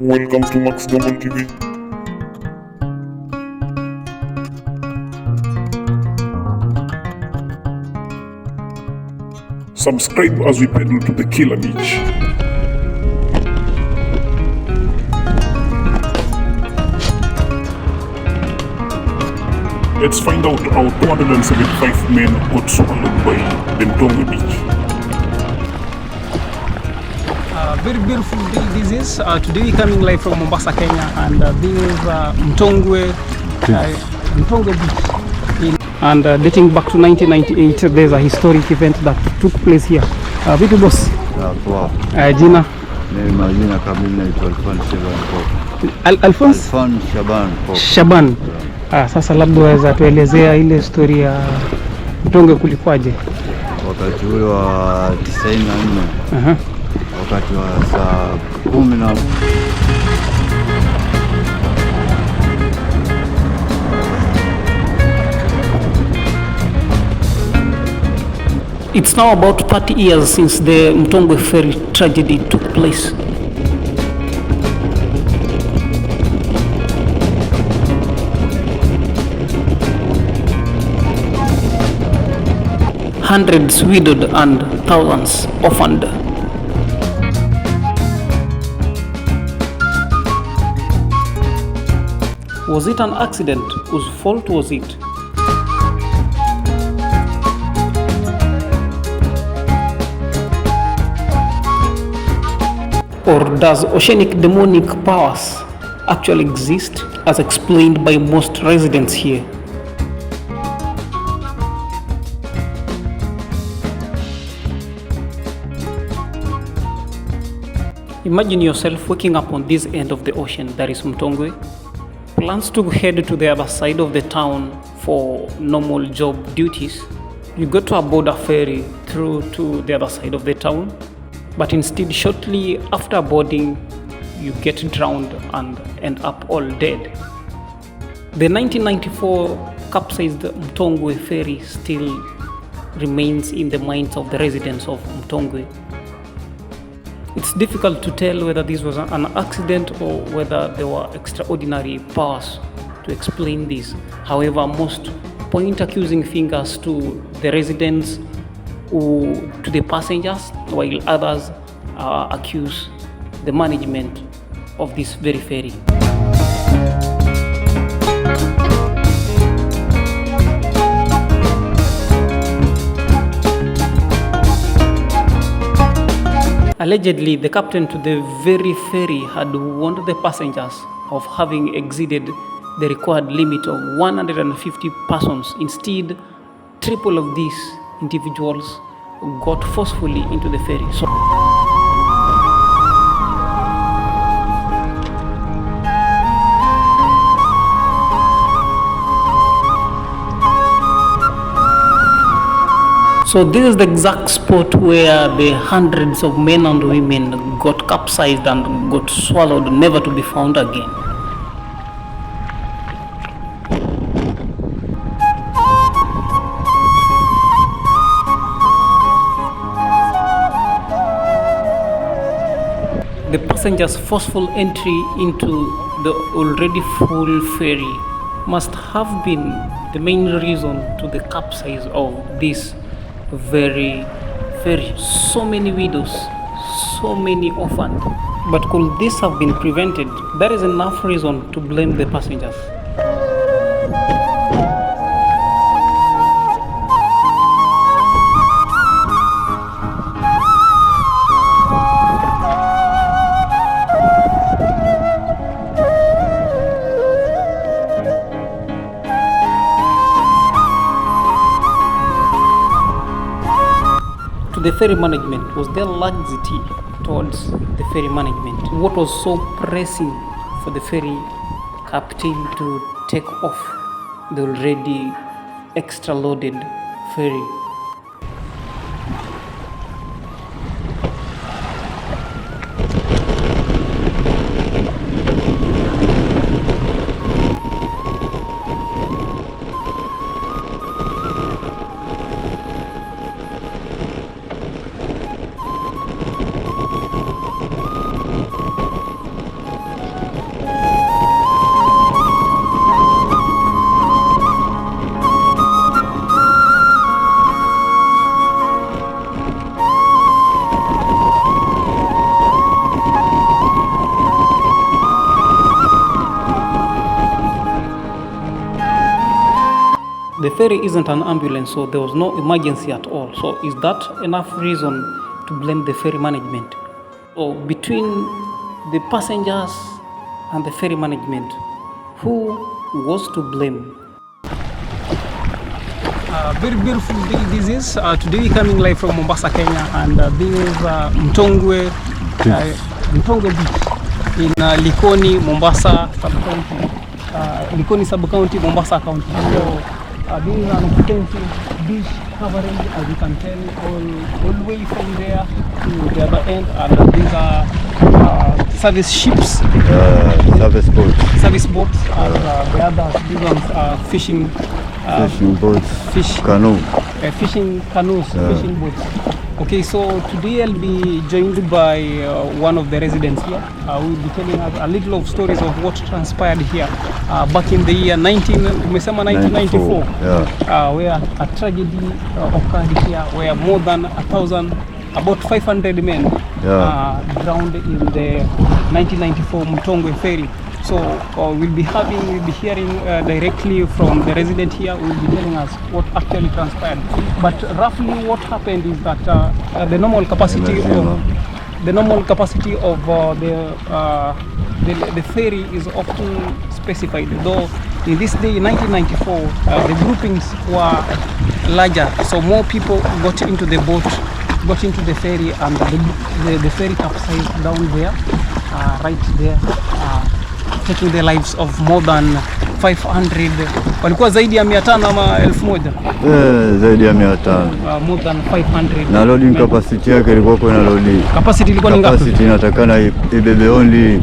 Welcome to Max Gamble TV. Subscribe as we pedal to the Killer Beach. Let's find out how 275 men got swallowed by the Mtongwe Beach. Very beautiful day this is. Today we're coming live from Mombasa, Kenya, and this is Mtongwe Beach. And dating back to 1998, there's a historic event that took place here. Vipi boss? Poa. Jina? Jina kamili naitwa Alphonse Shaban. Shaban. Sasa labda waweza tuelezea ile story ya Mtongwe kulikwaje? Wakati ule wa 94. Wakati wa saa 10 It's now about 30 years since the Mtongwe Ferry tragedy took place. Hundreds widowed and thousands orphaned. Was it an accident? Whose fault was it? Or does oceanic demonic powers actually exist, as explained by most residents here? Imagine yourself waking up on this end of the ocean, that is Mtongwe. Plans to head to the other side of the town for normal job duties. You go to board a ferry through to the other side of the town, but instead shortly after boarding, you get drowned and end up all dead. The 1994 capsized Mtongwe ferry still remains in the minds of the residents of Mtongwe. It's difficult to tell whether this was an accident or whether there were extraordinary powers to explain this. However, most point accusing fingers to the residents or to the passengers, while others accuse the management of this very ferry. Allegedly, the captain to the very ferry had warned the passengers of having exceeded the required limit of 150 persons. Instead, triple of these individuals got forcefully into the ferry. So this is the exact spot where the hundreds of men and women got capsized and got swallowed, never to be found again. The passengers' forceful entry into the already full ferry must have been the main reason to the capsize of this very ferry. So many widows, so many orphaned. But could this have been prevented? There is enough reason to blame the passengers. The ferry management, was there laxity towards the ferry management? What was so pressing for the ferry captain to take off the already extra loaded ferry? The ferry isn't an ambulance, so there was no emergency at all. So is that enough reason to blame the ferry management? So between the passengers and the ferry management, who was to blame? Very beautiful day this is. Today we're coming live from Mombasa, Kenya, and this is Mtongwe Beach in Likoni, Mombasa sub-county. Likoni sub-county, Mombasa county. So this is an extensive beach covering, as you can tell, all the way from there to the other end. And these are service ships, service boats, and the others, these ones are fishing boats, canoe. Fishing canoes, fishing boats. Okay, so today I'll be joined by one of the residents here who will be telling us a little of stories of what transpired here back in the year 1994, where a tragedy occurred here, where more than 1,000, about 500 men drowned in the 1994 Mtongwe Ferry. So we'll be hearing directly from the resident here who will be telling us what actually transpired. But roughly what happened is that the normal capacity of the ferry is often specified. Though in this day, in 1994, the groupings were larger, so more people got into the boat, got into the ferry, and the ferry capsized down there, right there. Taking the lives of more than 500. Walikuwa zaidi ya 500 ama 1000? Zaidi ya 500. More than 500. Na loading capacity yake ilikuwa kwa loading. Capacity ilikuwa ni ngapi? Capacity inatakana ibebe only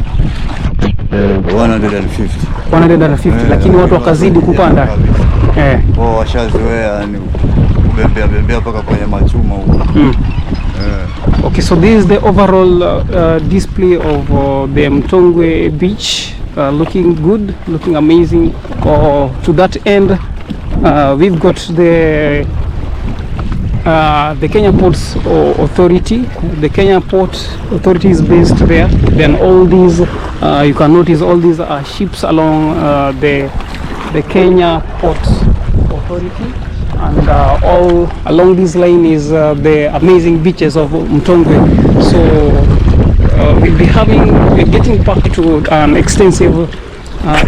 150. 150, lakini watu wakazidi kupanda. Wao washazoea ni bembea mpaka kwenye machuma huko. Okay, so this is the overall display of the Mtongwe Beach, looking good, looking amazing. To that end, we've got the Kenya Ports Authority. The Kenya Port Authority is based there. Then all these, you can notice all these are ships along the Kenya Port Authority. And all along this line is the amazing beaches of Mtongwe. So we'll be getting back to an extensive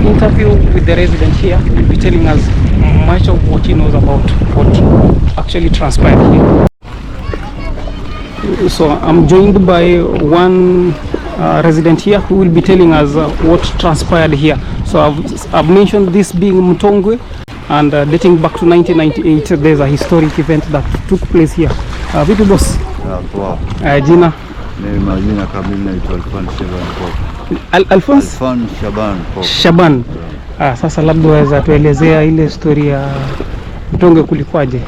interview with the resident here. He'll be telling us much of what he knows about what actually transpired here. So I'm joined by one resident here who will be telling us what transpired here. So I've mentioned this being Mtongwe. And dating back to 1998, there's a historic event that took place here. Vipi boss? Poa. Jina? Majina kamili naitwa Alfan Shaban. Alphonse? Alfan Shaban. Shaban. Sasa labda waweza tuelezea ile story ya Mtongwe kulikwaje?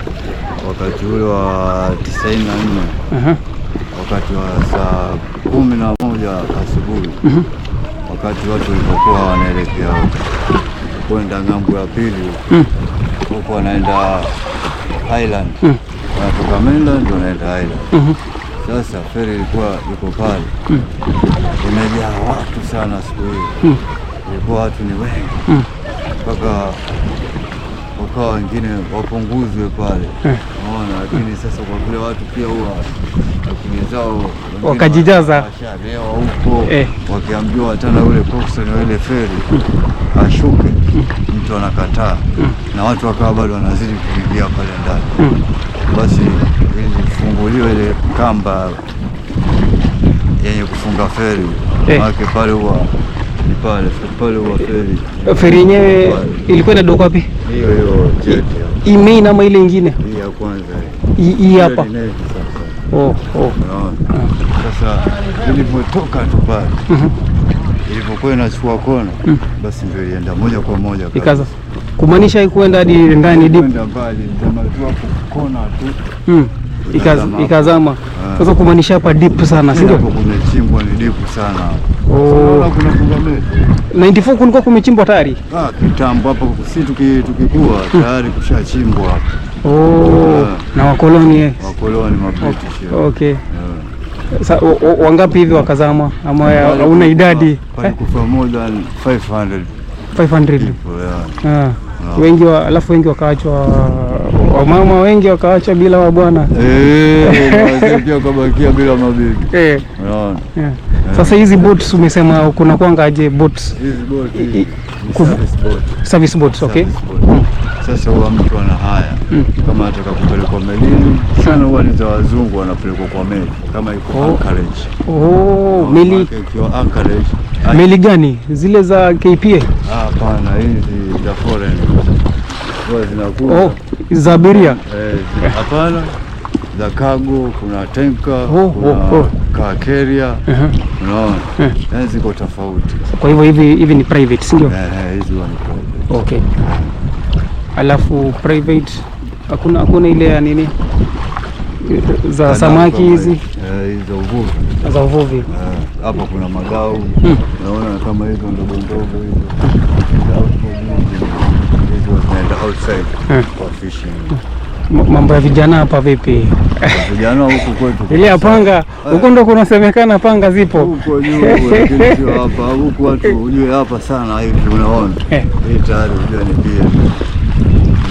Wakati ule wa 94. Wakati wa saa 11 asubuhi. Wakati watu walipokuwa wanaelekea kwenda ng'ambo ya pili, huko wanaenda Highland, wanatoka mainland wanaenda Highland. Sasa ferry ilikuwa iko pale, imejaa watu sana siku hiyo, ilikuwa watu ni wengi, mpaka wakawa wengine wapunguzwe pale, unaona. Lakini sasa kwa vile watu pia huwa akili zao wakajijaza, washalewa huko, wakiambiwa tena ule coxswain wa ile ferry ashuke, mtu anakataa, na watu wakawa bado wanazidi kuingia pale ndani. Basi ilifunguliwa ile kamba yenye kufunga ferry, wake pale huwa ni pale huwa ferry yenyewe ilikuwa inadoka wapi? Hiyo jet hii main ama ile nyingine? Hii ya kwanza hii hapa. Sasa ilipotoka tu pale, ilipokuwa inachukua kona, basi ndio ilienda moja kwa moja ikaza, kumaanisha haikuenda hadi ndani deep, kwenda mbali, ndio tu kona tu ikazama. Sasa kumaanisha hapa deep sana, si ndio? Hapo kumechimbwa ni deep sana. Kuna fungamano 94 kulikuwa kumechimbwa tayari? Kitambo hapo, sisi tukikua tayari kushachimbwa hapo. Na wakoloni Mabritish. Okay. Sasa wangapi hivi wakazama ama hauna idadi? Palikufa more than 500 500. Wengi alafu wengi wakaachwa, wamama wengi wakaachwa bila wabwana. Pia kabakia bila mabibi. Unaona? Sasa hizi boats umesema kuna kuangaje boats? Hizi boats Service boats, okay. Sasa huwa mtu ana haya kama anataka kupelekwa melini sana, huwa ni za wazungu wanapelekwa kwa meli kama iko anchorage. Meli ikiwa anchorage. Meli gani? Zile za KPA? Hapana, hizi za foreign. Huwa zinakuwa za abiria. Hapana, za cargo, kuna tanker, kuna car carrier. Unaona? Yaani ziko tofauti. Kwa hivyo hivi ni private, si ndio? Hizi huwa ni private. Okay. Alafu private hakuna ile ya nini za samaki hizi za uvuvi. Hapa kuna magao, naona kama hizo ndogo hizo. Hizo zinaenda outside for fishing. Mambo ya vijana hapa vipi? Vijana huku kwetu ile ya panga huko ndo kunasemekana panga zipo huko juu, lakini sio hapa. Huku watu ujue hapa sana hivi unaona. Hii tayari unajua ni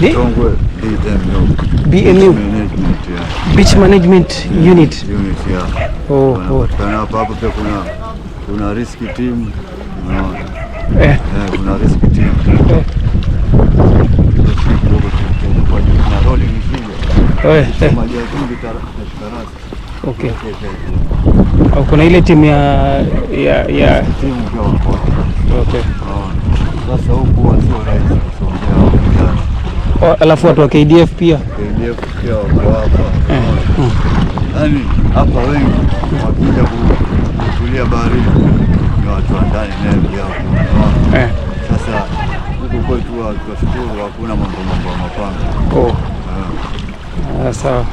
Mtongwe BMU Beach Management Unit. Kana hapa pia kuna rescue team. Unaona? Kuna rescue team. Okay. Kuna ile timu ya timu kwa hapo. Okay. Sasa huku watu wanasongea. Alafu watu wa KDF pia wako hapa. Yaani hapa wengi wakija kutulia baharini ni watu wa ndani na hapo. Sasa huku kwetu tunashukuru hakuna mambo ya mapanga. Sawa.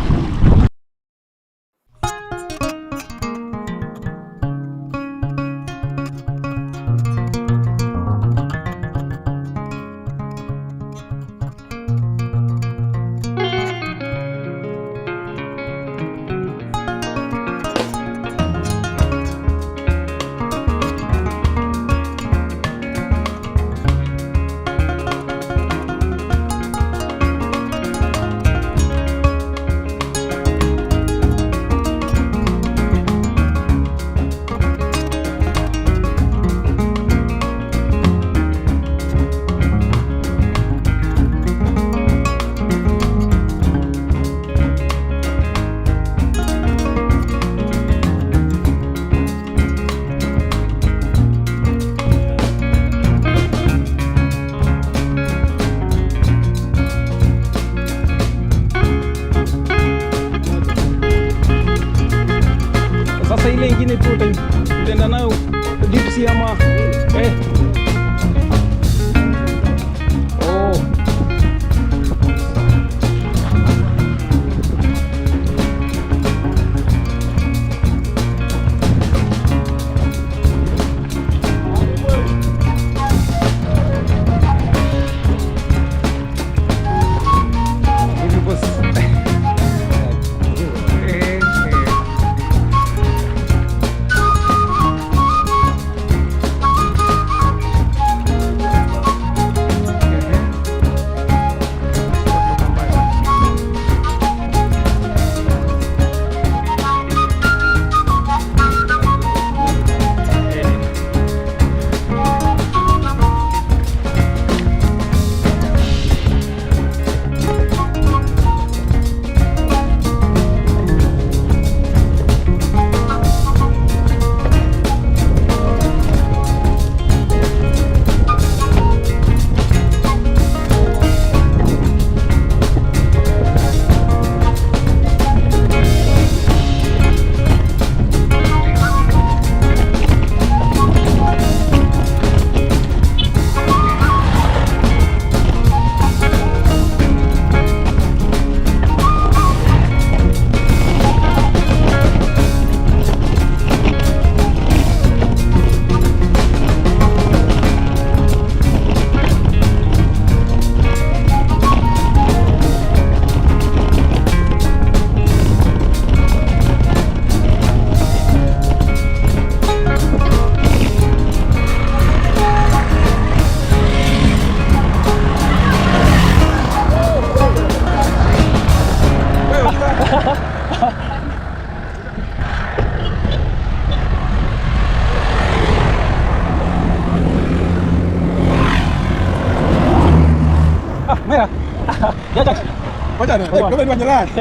Wacha na. Kama ni wanyalani.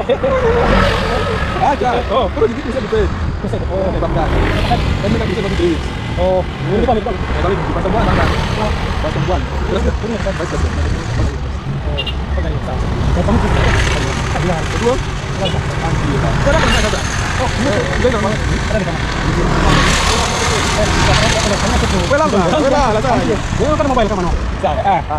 Acha. Oh, kwa nini kisema tena? Oh, baba. Mimi na kisema kitu hivi. Oh, ni kwa nini? Kwa nini? Kwa sababu bwana. Kwa sababu bwana. Kuna basi. Oh, kwa sawa. Kwa sababu ndio. Sana kana kada. Oh, ndio ndio. Ada kama. Wala, lazima. Wewe kama mobile kama no. Sawa.